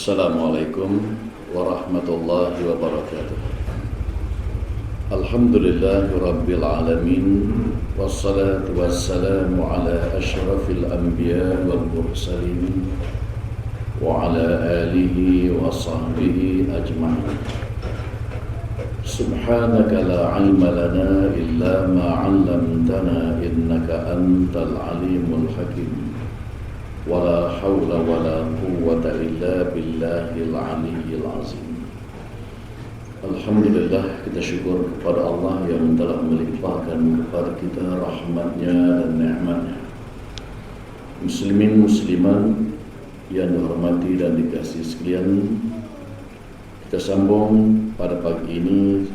Assalamualaikum warahmatullahi wabarakatuh. Alhamdulillahi rabbil alamin, wassalatu wassalamu ala asyrafil anbiya wal mursalin wa ala alihi wa sahbihi ajma'in. Subhanaka la ilma lana illa ma 'allamtana innaka antal alimul hakim. Wala hawla wala quwwata illa billahil aliyyil azim. Alhamdulillah, kita syukur kepada Allah yang telah melimpahkan kepada kita rahmatnya dan nikmatnya. Muslimin musliman yang dihormati dan dikasihi sekalian, kita sambung pada pagi ini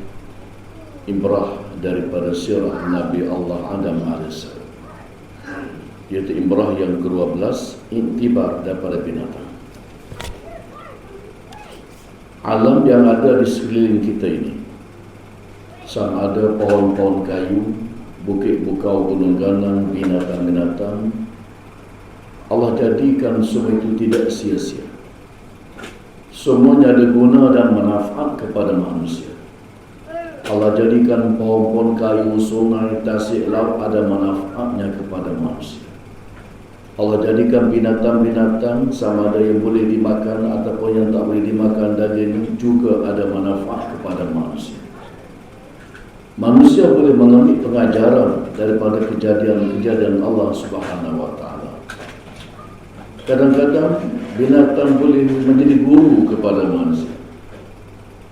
ibrah daripada sirah Nabi Allah Adam AS, yaitu ibrah yang ke-12, intibar daripada binatang. Alam yang ada di sekeliling kita ini, sama ada pohon-pohon kayu, bukit bukau, gunung ganang, binatang-binatang, Allah jadikan semua itu tidak sia-sia. Semuanya ada guna dan manfaat kepada manusia. Allah jadikan pohon-pohon kayu, sungai, tasik laut ada manfaatnya kepada manusia. Allah jadikan binatang-binatang, sama ada yang boleh dimakan ataupun yang tak boleh dimakan daging, juga ada manfaat kepada manusia. Manusia boleh mengambil pengajaran daripada kejadian-kejadian Allah Subhanahu wa taala. Kadang-kadang binatang boleh menjadi guru kepada manusia.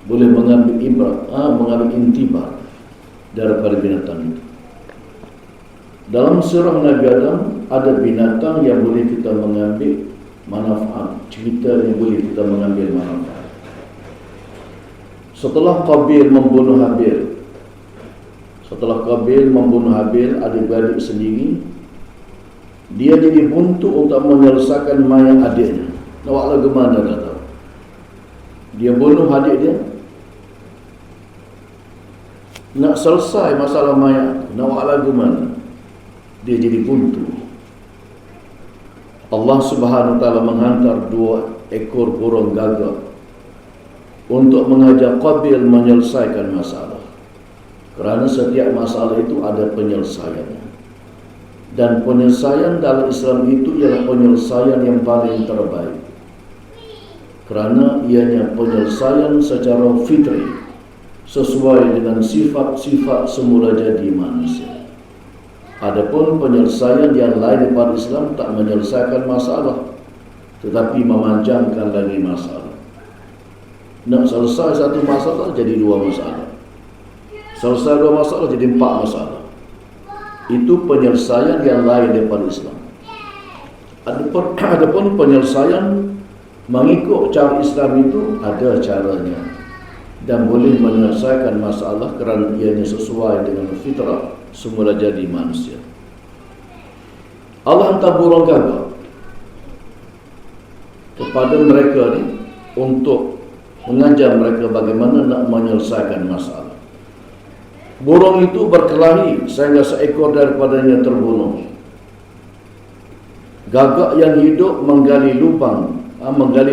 Boleh mengambil ibrah, mengambil intibar daripada binatang itu. Dalam surah Nabi Adam ada binatang yang boleh kita mengambil manfaat, cerita yang boleh kita mengambil manfaat. Setelah Qabil membunuh Habil, adik-beradik sendiri, dia jadi buntu untuk menyelesaikan mayat adiknya. Nawaklah gimana dah tahu. Dia bunuh adik dia, nak selesai masalah mayat, nawaklah gimana. Dia jadi buntu. Allah Subhanahu wa taala menghantar 2 ekor burung gagak untuk mengajak Qabil menyelesaikan masalah. Kerana setiap masalah itu ada penyelesaiannya. Dan penyelesaian dalam Islam itu ialah penyelesaian yang paling terbaik. Kerana ianya penyelesaian secara fitri, sesuai dengan sifat-sifat semula jadi manusia. Adapun penyelesaian yang lain daripada Islam tak menyelesaikan masalah, tetapi memanjangkan lagi masalah. Nak selesai satu masalah jadi 2 masalah, selesai 2 masalah jadi 4 masalah. Itu penyelesaian yang lain daripada Islam. Adapun penyelesaian mengikut cara Islam itu ada caranya dan boleh menyelesaikan masalah kerana ianya sesuai dengan fitrah semula jadi manusia. Allah hantar burung gagak kepada mereka ni untuk mengajar mereka bagaimana nak menyelesaikan masalah. Burung itu berkelahi sehingga seekor daripadanya terbunuh. Gagak yang hidup menggali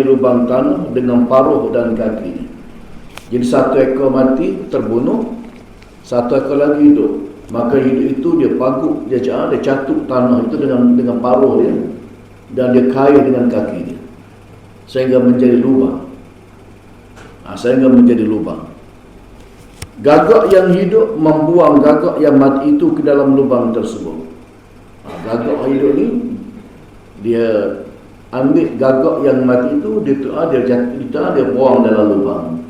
lubang tanah dengan paruh dan kaki. Jadi 1 ekor mati terbunuh, 1 ekor lagi hidup. Maka hidup itu dia paguk, dia catuk tanah itu dengan paruh dia, dan dia kail dengan kaki dia sehingga menjadi lubang. Gagak yang hidup membuang gagak yang mati itu ke dalam lubang tersebut. Gagak hidup ni dia ambil gagak yang mati itu, dia buang dalam lubang.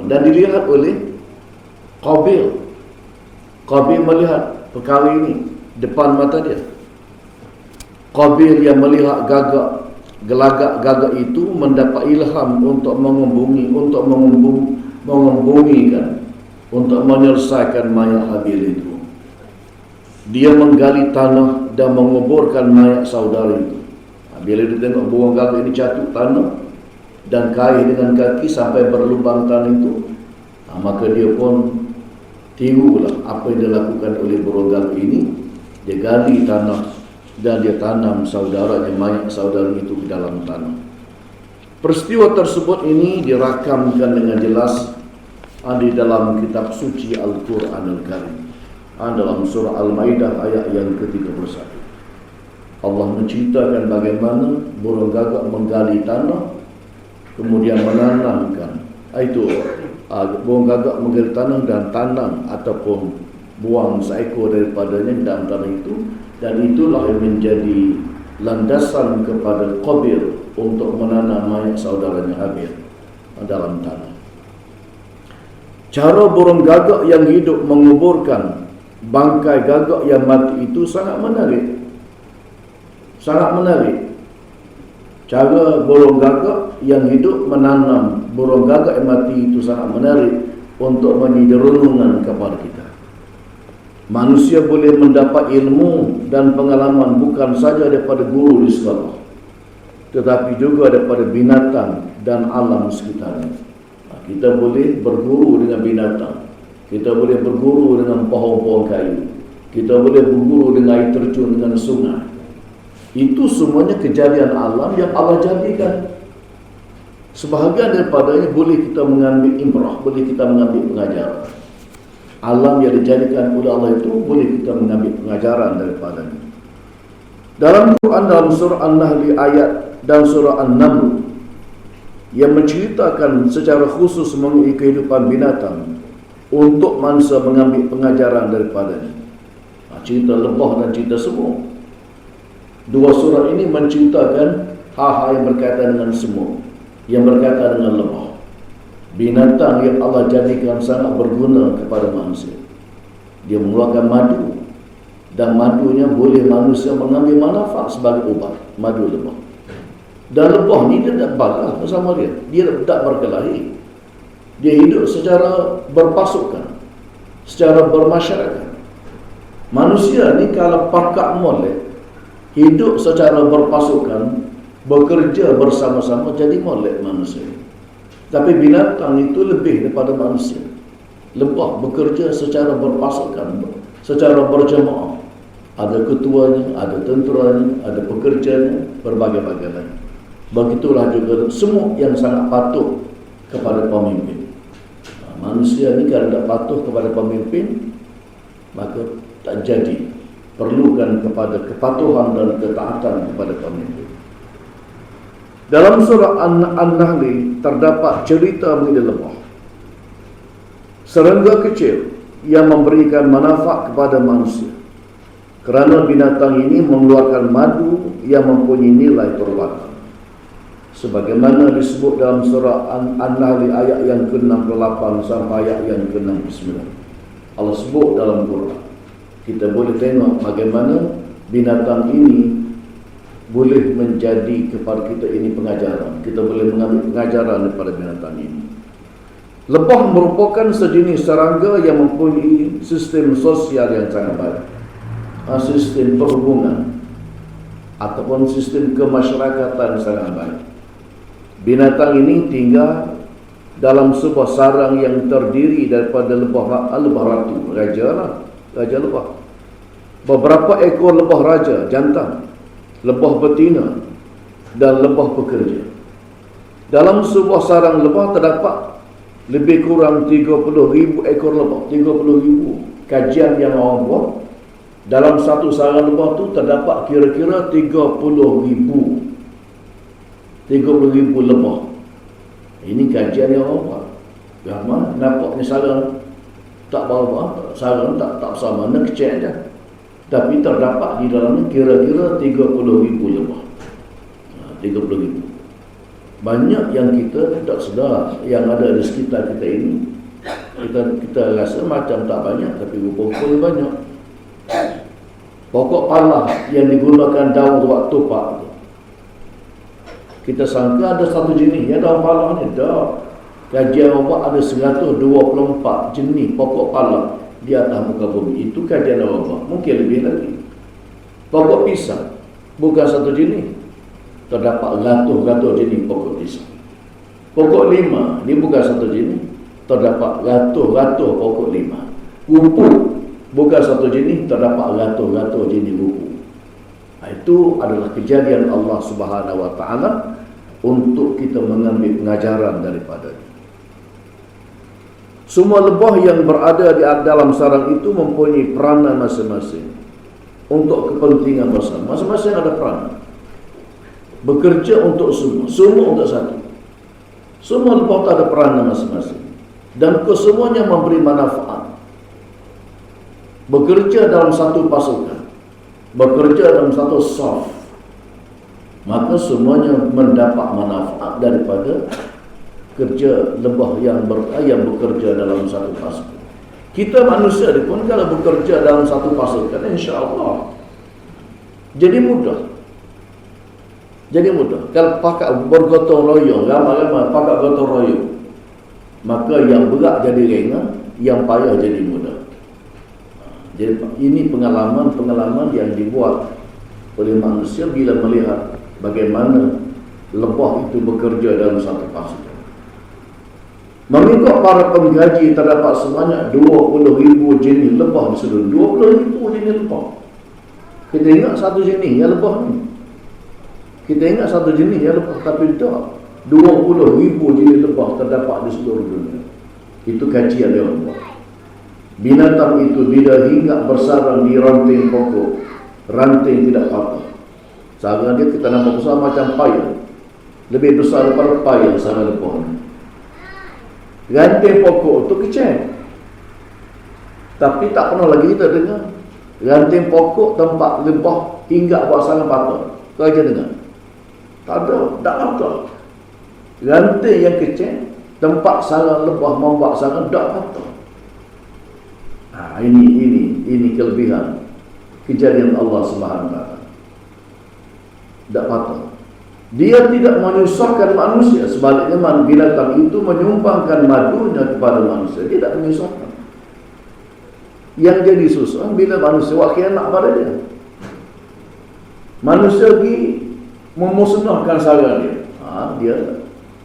Dan dilihat oleh Qabil melihat perkara ini depan mata dia. Qabil yang melihat gelagak gagak itu mendapat ilham untuk mengembumikan, untuk menyelesaikan mayat Habil itu. Dia menggali tanah dan menguburkan mayat saudara itu. Bila dia tengok burung gagak ini catuk tanah dan kail dengan kaki sampai berlubang tanah itu, maka dia pun tirulah apa yang dilakukan oleh burung gagak ini. Dia gali tanah dan dia tanam saudaranya, mayat saudara itu ke dalam tanah. Peristiwa tersebut ini dirakamkan dengan jelas di dalam kitab suci Al-Quranul Karim, dalam surah Al-Maidah ayat yang ke-31. Allah menceritakan bagaimana burung gagak menggali tanah kemudian menanamkan burung gagak menggali tanah dan tanam ataupun buang seekor daripadanya dalam tanah itu, dan itulah yang menjadi landasan kepada Qabil untuk menanam mayat saudaranya Habil dalam tanah. Cara burung gagak yang hidup menguburkan bangkai gagak yang mati itu sangat menarik. Sangat menarik. Cara burung gagak yang hidup menanam burung gagak yang mati itu sangat menarik untuk menjadi renungan kepada kita. Manusia boleh mendapat ilmu dan pengalaman bukan saja daripada guru di sekolah, tetapi juga daripada binatang dan alam sekitarnya. Kita boleh berguru dengan binatang, kita boleh berguru dengan pohon-pohon kayu, kita boleh berguru dengan air terjun, dengan sungai. Itu semuanya kejadian alam yang Allah jadikan. Sebahagian daripadanya boleh kita mengambil ibrah, boleh kita mengambil pengajaran. Alam yang dijadikan oleh Allah itu boleh kita mengambil pengajaran daripadanya. Dalam Quran, dalam surah An-Nahl ayat dan surah An-Naml yang menceritakan secara khusus mengenai kehidupan binatang untuk manusia mengambil pengajaran daripadanya. Cerita lebah dan cerita semut. Dua surah ini menceritakan hal-hal yang berkaitan dengan semut, yang berkaitan dengan lebah. Binatang yang Allah jadikan sangat berguna kepada manusia. Dia mengeluarkan madu, dan madunya boleh manusia mengambil manfaat sebagai ubat. Madu lebah. Dan lebah ni dia tak balas bersama dia. Dia tak berkelahi. Dia hidup secara berpasukan, secara bermasyarakat. Manusia ni kalau pakak molek, hidup secara berpasukan, bekerja bersama-sama, jadi molek manusia. Tapi binatang itu lebih daripada manusia. Lebah bekerja secara berpasukan, secara berjemaah. Ada ketuanya, ada tenteranya, ada pekerjanya, berbagai-bagai lain. Begitulah juga semua yang sangat patuh kepada pemimpin. Manusia ini kalau tidak patuh kepada pemimpin, maka tak jadi. Perlukan kepada kepatuhan dan ketaatan kepada pemimpin. Dalam surah An-Nahl terdapat cerita mengenai lebah, serangga kecil yang memberikan manfaat kepada manusia, kerana binatang ini mengeluarkan madu yang mempunyai nilai perubatan. Sebagaimana disebut dalam surah An-Nahl ayat yang ke-68 sampai ayat yang ke-69. Allah sebut dalam Quran. Kita boleh tengok bagaimana binatang ini boleh menjadi kepada kita ini pengajaran. Kita boleh mengambil pengajaran daripada binatang ini. Lebah merupakan sejenis serangga yang mempunyai sistem sosial yang sangat baik. Sistem perhubungan ataupun sistem kemasyarakatan sangat baik. Binatang ini tinggal dalam sebuah sarang yang terdiri daripada lebah ratu, raja lebah. Beberapa ekor lebah raja jantan, lebah betina dan lebah pekerja. Dalam sebuah sarang lebah terdapat lebih kurang 30,000 ekor lebah. 30,000 kajian yang orang buat. Dalam satu sarang lebah tu terdapat kira-kira 30,000 lebah. Ini kajian yang orang buat. Gambar nampak ni sarang tak bawa, sarang tak besar mana, kecil aja. Tapi terdapat di dalamnya kira-kira 30,000 lebah. 30,000. Banyak yang kita tak sedar yang ada di sekitar kita ini. Kita rasa macam tak banyak, tapi rupa-rupanya banyak. Pokok pala yang digunakan daun buat tupak, kita sangka ada satu jenis yang daun pala ni. Tak. Kajian orang ada 124 jenis pokok pala di atas muka bumi. Itu kajian orang, mungkin lebih lagi. Pokok pisang bukan satu jenis, terdapat ratus-ratus jenis pokok pisang. Pokok lima ni bukan satu jenis, terdapat ratus-ratus pokok lima. Rumput bukan satu jenis, terdapat ratus-ratus jenis rumput. Itu adalah kejadian Allah Subhanahu Wa Taala untuk kita mengambil pengajaran daripadanya. Semua lebah yang berada di dalam sarang itu mempunyai peranan masing-masing untuk kepentingan bersama. Masing-masing ada peranan. Bekerja untuk semua untuk satu. Semua lebah itu ada peranan masing-masing. Dan kesemuanya memberi manfaat. Bekerja dalam satu pasukan, bekerja dalam satu saf, maka semuanya mendapat manfaat daripada kerja lebah yang bekerja dalam satu pasukan. Kita manusia pun kalau bekerja dalam satu pasukan, insya-Allah jadi mudah. Jadi mudah. Kalau pakai bergotong royong, ramai-ramai pakai gotong royong, maka yang berat jadi ringan, yang payah jadi mudah. Jadi ini pengalaman yang dibuat oleh manusia bila melihat bagaimana lebah itu bekerja dalam satu pasukan. Mengikut para pengkaji, terdapat sebanyak 20,000 jenis lebah di seluruh 20,000 jenis lebah. Kita ingat satu jenis ya lebah ni. Kita ingat satu jenis ya lebah, tapi tak. 20,000 jenis lebah terdapat di seluruh dunia. Itu kajian dia buat. Binatang itu bila hinggap bersarang di ranting pokok, ranting tidak patah. Sarang dia kita nampak besar macam payung, lebih besar daripada payung sarang lebah ni. Ranting pokok tu kecil, tapi tak pernah lagi kita dengar ranting pokok tempat lebah hinggap buat sarang patah. Kau aja dengar? Tak ada, tak patah. Ranting yang kecil tempat sarang lebah membuat sarang tak patah. Ini kelebihan kejadian Allah Subhanahu Wa Taala. Tak patah. Dia tidak menyusahkan manusia. Sebaliknya binatang itu menyumbangkan madunya kepada manusia. Dia tidak menyusahkan. Yang jadi susah bila manusia wakil nak pada dia. Manusia pergi memusnahkan sarang dia. Dia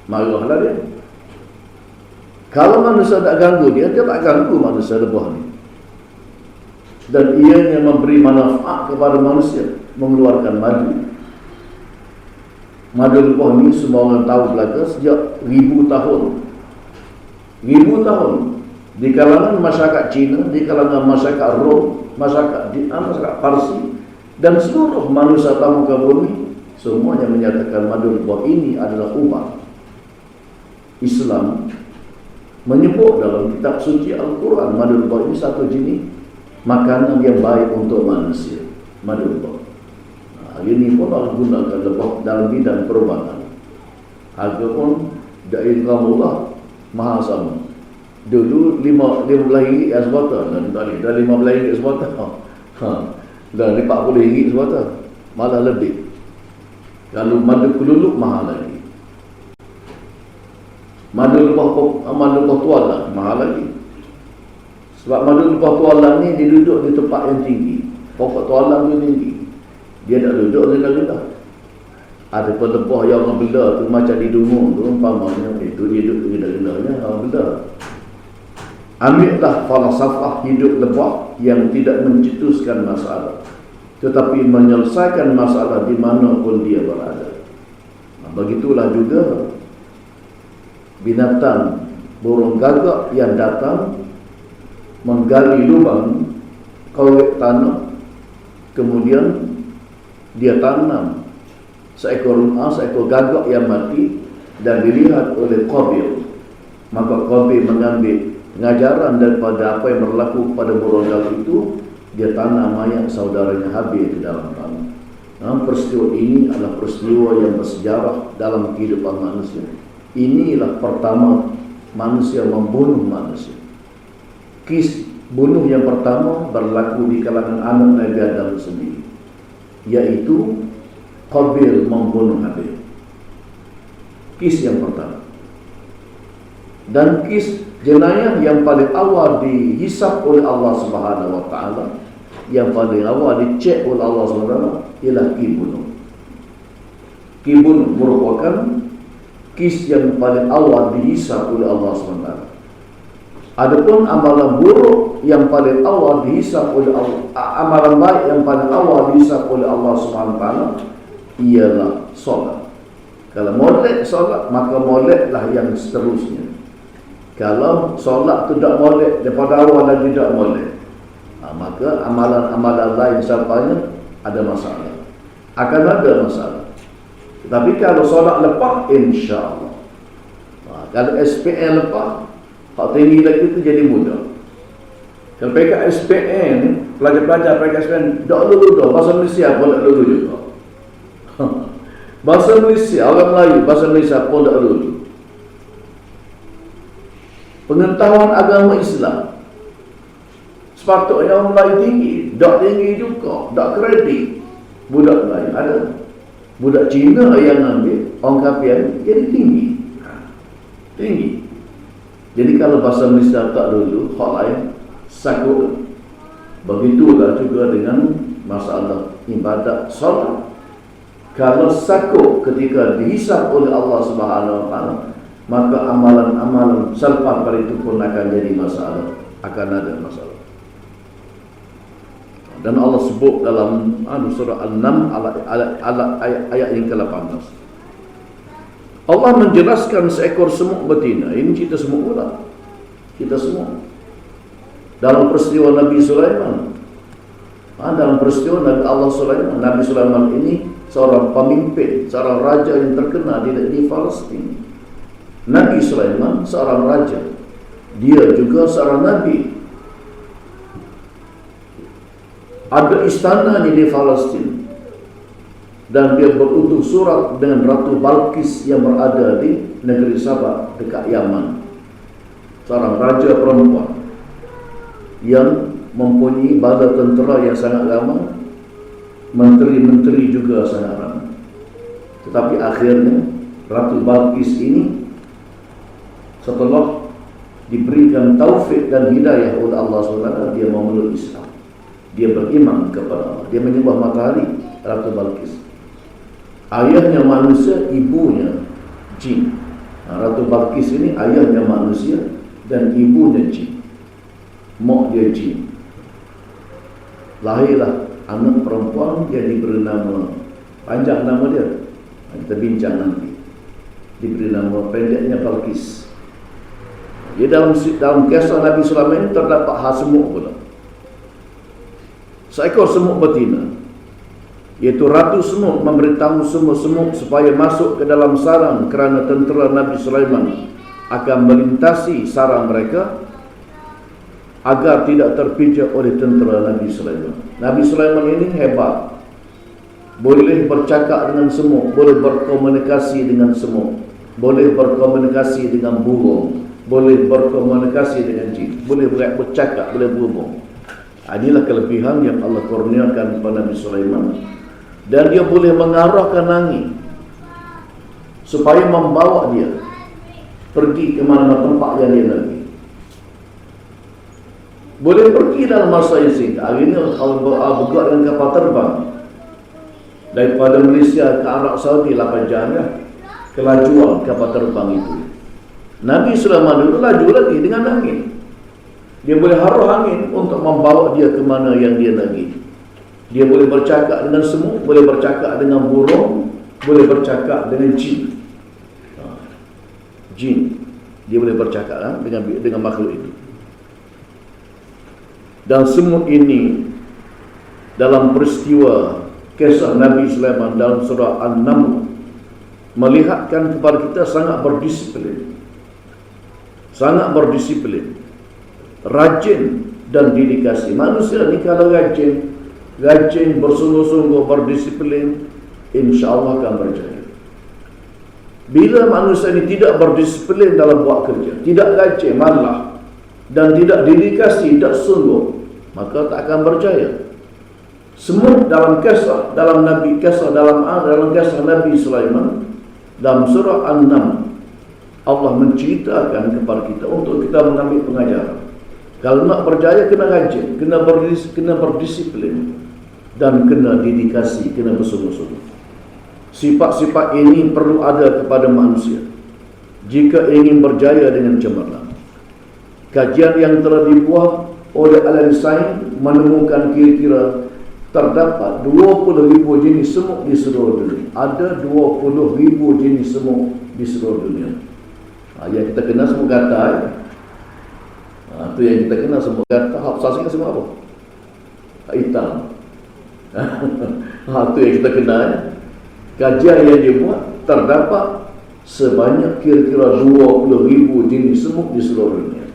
marahlah dia. Kalau manusia tak ganggu dia tak ganggu manusia lebah ni. Dan ianya memberi manfaat kepada manusia, mengeluarkan madu. Madu lebah ni semua orang tahu belaka sejak 1000 tahun. 1000 tahun di kalangan masyarakat Cina, di kalangan masyarakat Rom, masyarakat Parsi dan seluruh manusia tamuka bumi, semuanya menyatakan madu lebah ini adalah ubat. Islam menyebut dalam kitab suci Al-Quran madu lebah ini satu jenis makanan yang baik untuk manusia. Madu lebah. Hari ini pun Allah gunakan lebah dalam bidang perubatan. Harga pun dari Allah mahal sama. Dulu RM15 sebatang, dan dah RM15 sebatang. Dan RM40 sebatang. Malah lebih. Kalau madu keluluk mahal lagi. Madu lebah tualang mahal lagi. Sebab madu lebah tualang ni dia duduk di tempat yang tinggi. Pokok tualang tu tinggi. Dia tak duduk rendah-rendah. Ada pun lebah yang orang bela tu macam di Dungun tu, umpamanya itu dia duduk rendah-rendahnya orang bela. Ambillah falsafah hidup lebah yang tidak mencetuskan masalah, tetapi menyelesaikan masalah di mana pun dia berada. Begitulah juga binatang burung gagak yang datang menggali lubang korek tanah, kemudian dia tanam seekor gagak yang mati dan dilihat oleh Qabil. Maka Qabil mengambil pengajaran daripada apa yang berlaku pada burung gagak itu. Dia tanam mayat saudaranya Habil di dalam tanah. Peristiwa ini adalah peristiwa yang bersejarah dalam kehidupan manusia. Inilah pertama manusia membunuh manusia. Kisah bunuh yang pertama berlaku di kalangan anak Nabi Adam sendiri, yaitu Qabil membunuh Habil. Kisah yang pertama. Dan kisah jenayah yang paling awal dihisap oleh Allah Subhanahu Wa Taala, yang paling awal dicek oleh Allah Subhanahu Wa Taala ialah kibunuh. Kibunuh merupakan kisah yang paling awal dihisap oleh Allah Subhanahu Wa Taala. Adapun amalan buruk yang paling awal dihisap oleh Allah, amalan baik yang paling awal dihisap oleh Allah Subhanahu Wa Taala ialah solat. Kalau molek solat, maka moleklah yang seterusnya. Kalau solat tu tak molek, daripada awal lagi tak molek, maka amalan-amalan lain sampainya ada masalah. Akan ada masalah. Tetapi kalau solat lepas, insya-Allah. Kalau SPN lepas, hak tinggi lagi tu jadi mudah. Kalau pekat SPN, pelajar-pelajar pekat SPN, tak lulu dah. Bahasa Malaysia pun tak lulu juga. Bahasa Malaysia, orang Melayu, bahasa Malaysia pun tak lulu. Pengetahuan agama Islam sepatutnya orang Melayu tinggi, tak tinggi juga, tak kredit. Budak Melayu ada, budak Cina yang ambil, orang kafir jadi tinggi. Tinggi. Jadi kalau bahasa Malaysia tak lulu, hak lain sakut. Begitulah juga dengan masalah ibadat solat. Kalau sakut ketika dihisab oleh Allah Subhanahu Wa Taala, maka amalan-amalan selepas pada itu pun akan jadi masalah, akan ada masalah. Dan Allah sebut dalam surah An-Naml ayat yang ke-18. Allah menjelaskan seekor semut betina. Ini cerita semut pula. Kita semua. Dalam peristiwa Nabi Sulaiman. Dalam peristiwa Nabi Allah Sulaiman. Nabi Sulaiman ini seorang pemimpin, seorang raja yang terkenal di Palestin. Nabi Sulaiman seorang raja. Dia juga seorang nabi. Ada istananya di Palestin. Dan dia berutus surat dengan Ratu Balqis yang berada di negeri Sabah dekat Yaman. Seorang raja perempuan yang mempunyai bala tentera yang sangat ramai, menteri-menteri juga sangat ramai. Tetapi akhirnya Ratu Balqis ini setelah diberikan taufik dan hidayah oleh Allah SWT, dia memeluk Islam. Dia beriman kepada Allah. Dia menyembah matahari, Ratu Balqis. Ayahnya manusia, ibunya jin. Ratu Balqis ini ayahnya manusia dan ibunya jin. Mak dia jin. Lahirlah anak perempuan yang diberi nama, panjang nama dia, kita bincang nanti. Diberi nama pendeknya Balqis. Jadi dalam kisah Nabi Sulaiman ini terdapat hal semut pula. Seekor semut betina, iaitu Ratu Semut, memberitahu semut-semut supaya masuk ke dalam sarang kerana tentera Nabi Sulaiman akan melintasi sarang mereka agar tidak terpijak oleh tentera Nabi Sulaiman. Nabi Sulaiman ini hebat. Boleh bercakap dengan semut, boleh berkomunikasi dengan semut, boleh berkomunikasi dengan burung, boleh berkomunikasi dengan jin, boleh bercakap, boleh berhubung. Inilah kelebihan yang Allah kurniakan kepada Nabi Sulaiman. Dan dia boleh mengarahkan angin supaya membawa dia pergi ke mana-mana tempat yang dia pergi. Boleh pergi dalam masa yang singkat. Hari ini kalau bergerak dengan kapal terbang daripada Malaysia ke Arab Saudi 8 jam ya, kelajuan kapal terbang itu. Nabi Sulaiman dulu laju lagi dengan angin. Dia boleh haruh angin untuk membawa dia ke mana yang dia pergi. Dia boleh bercakap dengan semut, boleh bercakap dengan burung, boleh bercakap dengan jin. Jin. Dia boleh bercakap dengan makhluk itu. Dan semut ini dalam peristiwa kisah Nabi Sulaiman dalam surah An-Naml melihatkan kepada kita sangat berdisiplin. Sangat berdisiplin. Rajin dan dedikasi. Manusia ni kalau rajin bersungguh-sungguh, berdisiplin, insya-Allah akan berjaya. Bila manusia ini tidak berdisiplin dalam buat kerja, tidak rajin, malah, dan tidak dedikasi, tidak sungguh, maka tak akan berjaya. Semut dalam kisah Nabi Sulaiman dalam surah An-Naml, Allah menceritakan kepada kita untuk kita mengambil pengajaran. Kalau nak berjaya, kena rajin, kena berdisiplin, dan kena dedikasi, kena bersungguh-sungguh. Sifat-sifat ini perlu ada kepada manusia jika ingin berjaya dengan cemerlang. Kajian yang telah dibuat oleh ahli sains menemukan kira-kira terdapat 20,000 jenis semut di seluruh dunia. Ada 20,000 jenis semut di seluruh dunia. Yang kita kenal semut gata. Itu yang kita kenal semut gata. Hapsasnya semut apa? Hitam. Itu yang kita kenal. Kajian yang dibuat terdapat sebanyak kira-kira 20,000 jenis semut di seluruh dunia.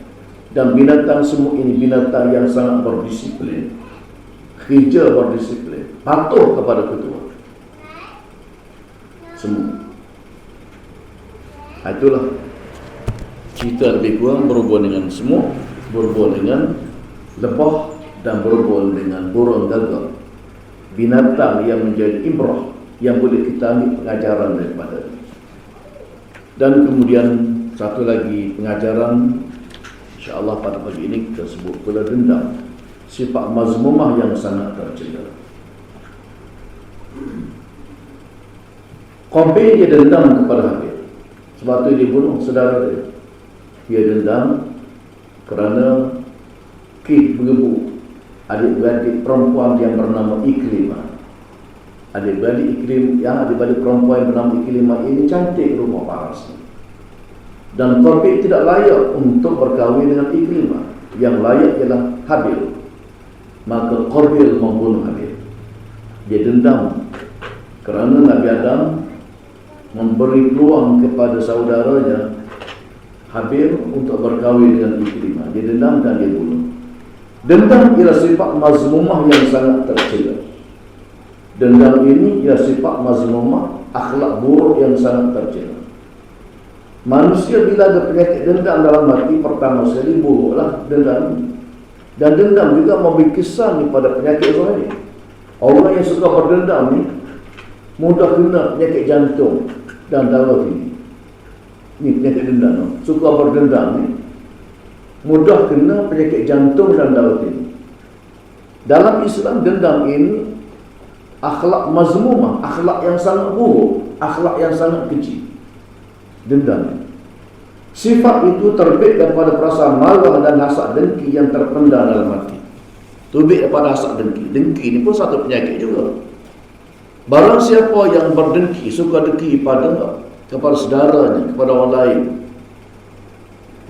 Dan binatang semut ini binatang yang sangat berdisiplin, kerja berdisiplin, patuh kepada ketua. Semut. Itulah cerita lebih kurang berhubung dengan semut, berhubung dengan lebah, dan berhubung dengan burung gagak. Binatang yang menjadi ibrah, yang boleh kita ambil pengajaran daripada. Dan kemudian satu lagi pengajaran, insya-Allah pada pagi ini kita sebut pula dendam, sifat mazmumah yang sangat tercela. Qabil dia dendam kepada Habil, sebab itu dia bunuh saudara dia. Dia dendam kerana Kih bergebu adik-beradik perempuan yang bernama Ikrimah. Adik-beradik perempuan yang bernama Ikrimah ini cantik rupa parasnya. Dan Qabil tidak layak untuk berkahwin dengan Ikrimah. Yang layak ialah Habil. Maka Qabil membunuh Habil. Dia dendam kerana Nabi Adam memberi peluang kepada saudaranya Habil untuk berkahwin dengan Ikrimah. Dia dendam dan dia bunuh. Dendam ialah sifat mazmumah yang sangat tercela. Dendam ini ialah sifat mazmumah, akhlak buruk yang sangat tercela. Manusia bila ada penyakit dendam dalam hati, pertama sekali buruklah dendam. Dan dendam juga memberi kesan pada penyakit zahir. Orang yang suka berdendam ni mudah kena penyakit jantung dan darah tinggi. Ni penyakit dendam. Suka berdendam ni mudah kena penyakit jantung dan darah tinggi. Dalam Islam dendam ini akhlak mazmumah, akhlak yang sangat buruk, akhlak yang sangat kecil. Dendam. Sifat itu terbit daripada perasaan marah dan hasad dengki yang terpendam dalam hati. Terbit daripada hasad dengki. Dengki ini pun satu penyakit juga. Barang siapa yang berdengki, suka dengki kepada saudaranya, kepada orang lain,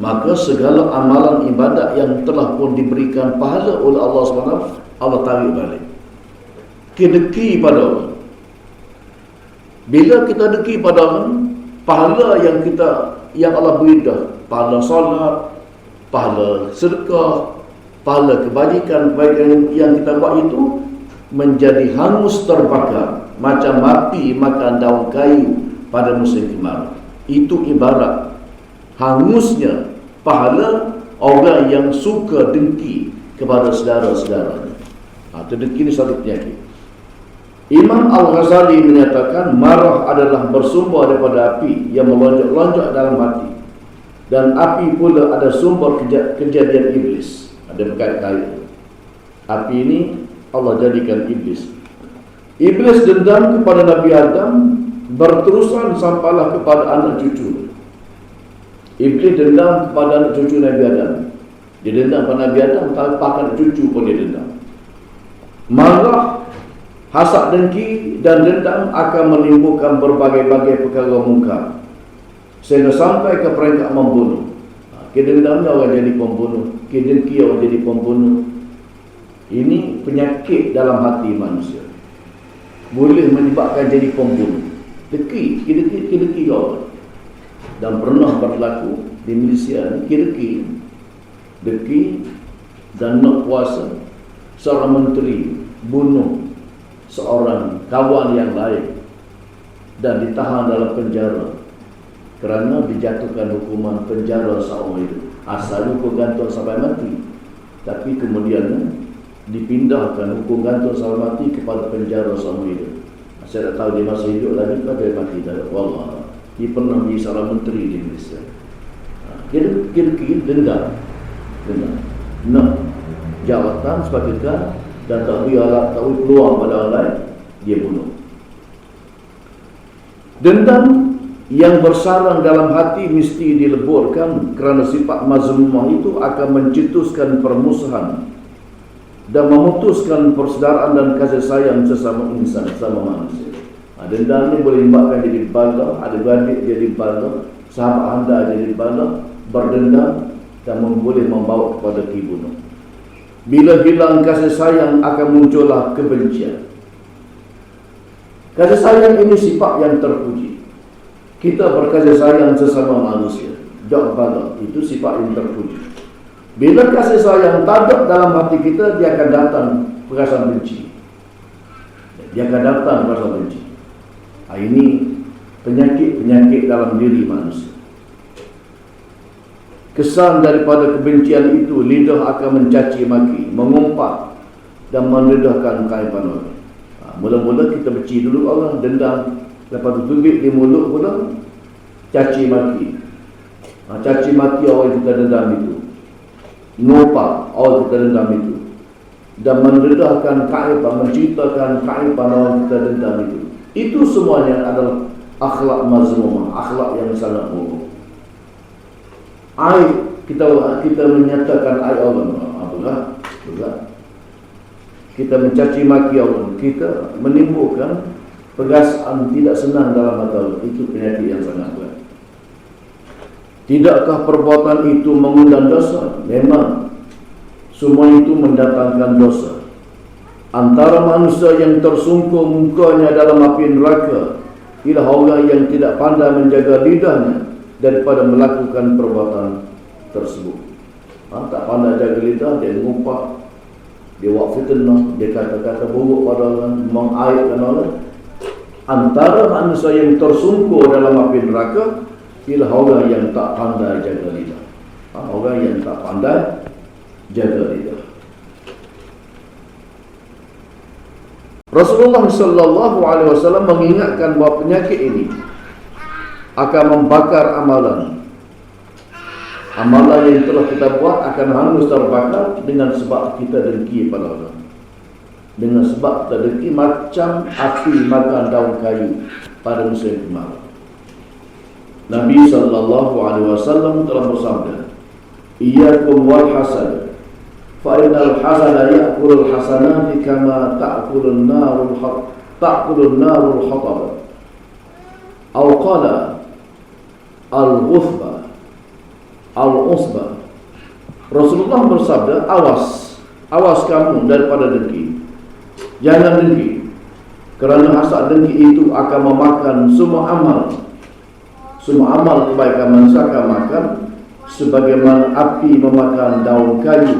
maka segala amalan ibadat yang telah pun diberikan pahala oleh Allah SWT, Allah tarik balik. Kita dengki pada orang. Bila kita dengki pada orang, pahala yang Allah beri dah, pahala solat, pahala sedekah, pahala kebaikan yang kita buat itu menjadi hangus terbakar macam api makan daun kayu pada musim kemarau. Itu ibarat hangusnya pahala orang yang suka dengki kepada saudara-saudaranya. Itu dengki ni satu penyakit. Imam Al-Ghazali menyatakan marah adalah bersumber daripada api yang melonjak-lonjak dalam hati. Dan api pula ada sumber kejadian iblis. Ada berkait-kait. Api ini Allah jadikan iblis. Iblis dendam kepada Nabi Adam berterusan sampailah kepada anak cucu. Iblis dendam kepada anak cucu Nabi Adam. Dia dendam kepada Nabi Adam, tanpa anak cucu pun dia dendam. Marah, hasad dengki dan dendam akan menimbulkan berbagai-bagai perkara mungkar sehingga sampai ke peringkat membunuh. Kedendamnya orang jadi pembunuh, kedengki orang jadi pembunuh. Ini penyakit dalam hati manusia, boleh menyebabkan jadi pembunuh. Dengki orang. Dan pernah berlaku di Malaysia ni, dengki dan nak kuasa, seorang menteri bunuh seorang kawan yang lain dan ditahan dalam penjara kerana dijatuhkan hukuman penjara seumur hidup. Asal hukum gantung sampai mati, tapi kemudian dipindahkan hukum gantung sampai mati kepada penjara seumur hidup. Saya tak tahu dia masih hidup lagi atau dia mati dah. Wallah, dia pernah menjadi seorang menteri di Malaysia. Kira-kira dendam nak jawatan sebagai dan tak biarlah tak peluang pada orang lain, dia bunuh. Dendam yang bersarang dalam hati mesti dileburkan kerana sifat mazmumah itu akan mencetuskan permusuhan dan memutuskan persaudaraan dan kasih sayang sesama insan, sesama manusia. Dendam ni boleh menyebabkan jadi bala, adik-beradik jadi bala, sahabat anda jadi bala, berdendam dan boleh membawa kepada dibunuh. Bila hilang kasih sayang akan muncullah kebencian. Kasih sayang ini sifat yang terpuji. Kita berkasih sayang sesama manusia, tak bala, itu sifat yang terpuji. Bila kasih sayang tak ada dalam hati kita, dia akan datang perasaan benci. Dia akan datang perasaan benci. Ini penyakit-penyakit dalam diri manusia. Kesan daripada kebencian itu, lidah akan mencaci maki, mengumpat dan merendahkan keaiban orang. Mula-mula kita benci dulu orang, dendam, lepas tu tubik di mulut pula, caci maki. Caci maki orang kita dendam itu, ngumpat orang kita dendam itu, dan merendahkan keaiban, menceritakan keaiban orang kita dendam itu. Itu semuanya adalah akhlak mazmumah, akhlak yang sangat buruk. Aib, kita menyatakan aib orang, betul. Kita mencaci maki orang, kita menimbulkan perasaan tidak senang dalam hati orang. Itu penyakit yang sangat berat. Tidakkah perbuatan itu mengundang dosa? Memang. Semua itu mendatangkan dosa. Antara manusia yang tersungkur mukanya dalam api neraka ialah orang yang tidak pandai menjaga lidahnya daripada melakukan perbuatan tersebut. Tak pandai jaga lidah, dia ngumpat, dia buat fitnah, dia kata-kata buruk pada orang, mengaibkan orang. Antara manusia yang tersungkur dalam api neraka ialah orang yang tak pandai jaga lidah. Orang yang tak pandai jaga lidah. Rasulullah SAW mengingatkan bahawa penyakit ini akan membakar amalan. Amalan yang telah kita buat akan hangus terbakar dengan sebab kita dengki pada orang. Dengan sebab kita dengki macam api makan daun kayu pada musim kemarau. Nabi SAW telah bersabda, "Iyyakum wal hasad. Fa'inal hasana ya'kulul hasanati kama ta'kulun narul hatab." Atau qala al-ghusba al-usba. Rasulullah bersabda, awas kamu daripada dengki. Jangan dengki, kerana hasad dengki itu akan memakan semua amal. Semua amal kebaikan manusia akan makan, sebagaimana api memakan daun kayu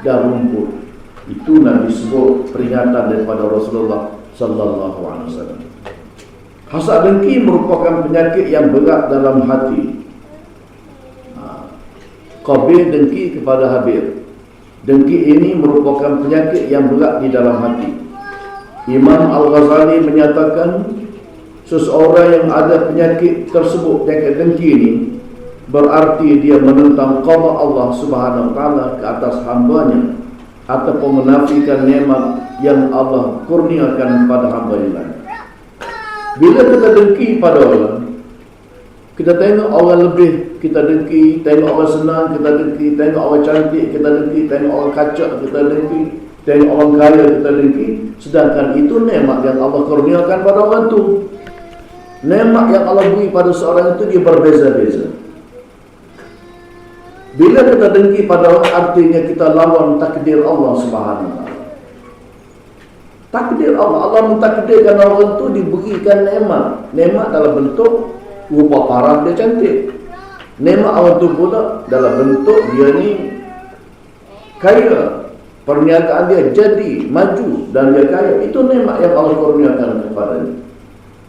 dan rumput. Itu Nabi sebut peringatan daripada Rasulullah sallallahu alaihi wasallam. Hasad dengki merupakan penyakit yang berat dalam hati. Qabil dengki kepada Habil. Dengki ini merupakan penyakit yang berat di dalam hati. Imam Al-Ghazali menyatakan, seseorang yang ada penyakit tersebut, penyakit dengki ini, berarti dia menentang qada Allah Subhanahu wa taala ke atas hamba-Nya, ataupun menafikan nikmat yang Allah kurniakan kepada hamba yang lain. Bila kita dengki pada orang, kita tengok orang lebih, kita dengki. Tengok orang senang, kita dengki. Tengok orang cantik, kita dengki. Tengok orang kacak, kita dengki. Tengok orang kaya, kita dengki. Sedangkan itu nikmat yang Allah kurniakan pada orang tu. Nikmat yang Allah beri pada seorang itu dia berbeza-beza. Bila kita dengki pada orang, artinya kita lawan takdir Allah Subhanahu wa taala. Takdir Allah, Allah mentakdirkan orang tu diberikan nikmat. Nikmat dalam bentuk rupa parah dia cantik. Nikmat orang tu pula dalam bentuk dia ni kaya, perniagaan dia jadi maju dan dia kaya. Itu nikmat yang Allah kurniakan kepadanya.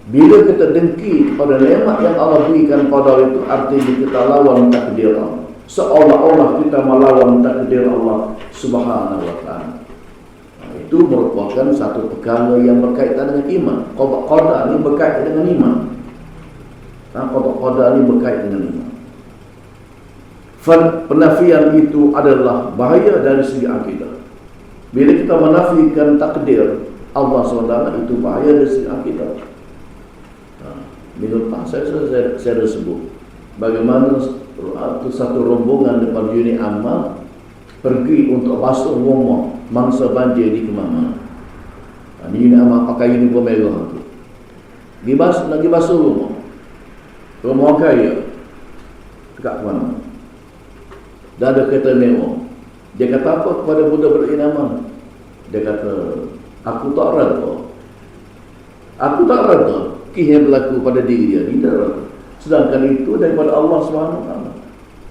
Bila kita dengki kepada nikmat yang Allah berikan pada itu, artinya kita lawan takdir Allah. Seolah-olah kita melawan takdir Allah Subhanahu wa taala. Itu merupakan satu perkara yang berkaitan dengan iman. Qada ni berkaitan dengan iman. Qada ni berkaitan dengan iman. Penafian itu adalah bahaya dari segi akidah. Bila kita menafikan takdir Allah SWT, itu bahaya dari segi akidah. Minggu lepas saya sebut bagaimana satu rombongan daripada unit amal pergi untuk basuh rumah mangsa banjir di Kemang. Ini nama pakai uniform merah tu. Lagi basuh rumah. Rumah kaya. Dekat mana? Dah ada kereta mewah. Dia kata apa kepada budak beriman? Dia kata, aku tak rada. Aku tak rada kisah yang berlaku pada diri dia. Tidak rada. Sedangkan itu daripada Allah SWT.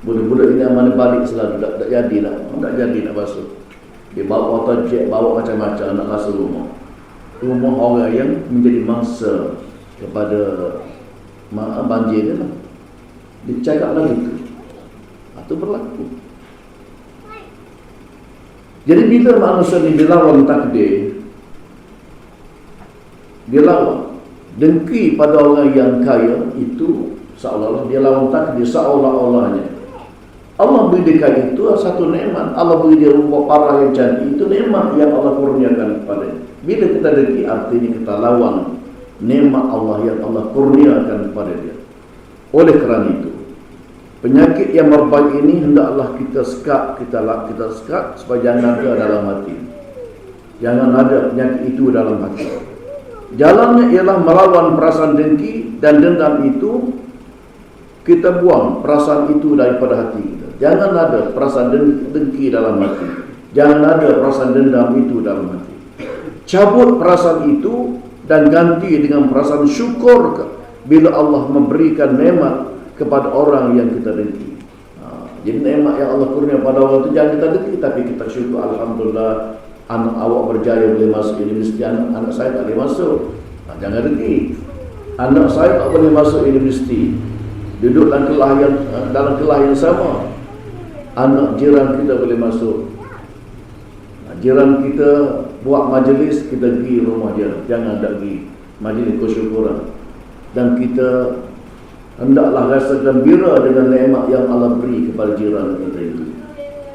Budak-budak ini mana balik selalu tak jadi nak basuh. Dia bawa auto-jet, bawa macam-macam nak basuh rumah. Rumah orang yang menjadi mangsa kepada banjir dia lah. Dia cakap lagi tu. Itu berlaku. Jadi bila manusia ni dilawan takdir, dia lawan dengki pada orang yang kaya, itu seolah-olah dia lawan takdir, seolah-olahnya Allah beri dia kaya itu satu nikmat. Allah beri dia rumah parah yang cantik, itu nikmat yang Allah kurniakan kepada dia. Bila kita dengki, artinya kita lawan nikmat Allah yang Allah kurniakan kepada dia. Oleh kerana itu, penyakit yang merbak ini hendaklah kita sekat, kita sekat supaya jangan ada dalam hati. Jangan ada penyakit itu dalam hati. Jalannya ialah melawan perasaan dengki dan dendam itu. Kita buang perasaan itu daripada hati kita. Jangan ada perasaan dengki dalam hati. Jangan ada perasaan dendam itu dalam hati. Cabut perasaan itu dan ganti dengan perasaan syukur bila Allah memberikan nikmat kepada orang yang kita dengki. Jadi nikmat yang Allah kurnia pada orang itu jangan kita dengki, tapi kita syukur. Alhamdulillah, anak awak berjaya boleh masuk universiti, anak saya tak boleh masuk. Jangan dengki. Anak saya tak boleh masuk universiti, duduk dalam kelas yang sama. Anak jiran kita boleh masuk. Jiran kita buat majlis, kita pergi rumah dia. Jangan tak pergi majlis kesyukuran. Dan kita hendaklah rasa gembira dengan nikmat yang Allah beri kepada jiran kita itu.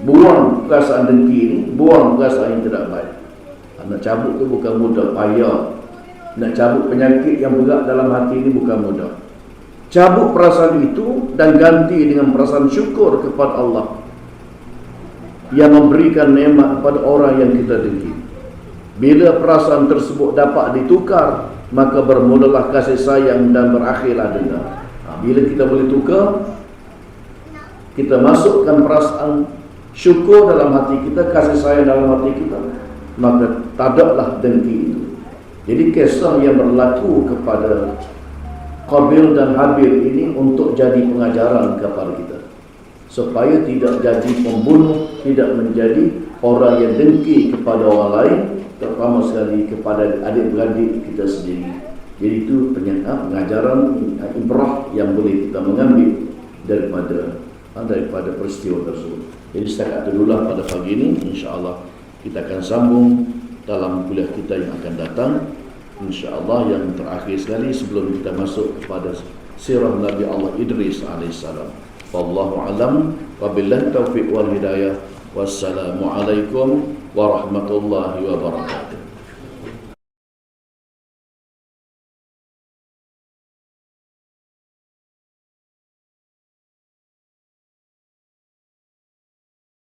Buang perasaan dengki ini, buang perasaan yang tidak baik. Nak cabut tu bukan mudah, payah. Nak cabut penyakit yang berat dalam hati ini bukan mudah. Cabut perasaan itu dan ganti dengan perasaan syukur kepada Allah yang memberikan nikmat kepada orang yang kita dengki. Bila perasaan tersebut dapat ditukar, maka bermulalah kasih sayang dan berakhirlah dendam. Bila kita boleh tukar, kita masukkan perasaan syukur dalam hati kita, kasih sayang dalam hati kita, maka tadaklah dengki itu. Jadi kisah yang berlaku kepada Qabil dan Habil ini untuk jadi pengajaran kepada kita, supaya tidak jadi pembunuh, tidak menjadi orang yang dengki kepada orang lain, terutama sekali kepada adik-beradik kita sendiri. Jadi itu pengajaran ibrah yang boleh kita mengambil daripada peristiwa tersebut. Jadi setakat itu dululah pada pagi ini. InsyaAllah kita akan sambung dalam kuliah kita yang akan datang. InsyaAllah yang terakhir sekali sebelum kita masuk kepada sirah Nabi Allah Idris AS. Wallahu alam, wabillahi taufiq wal hidayah. Wassalamualaikum warahmatullahi wabarakatuh.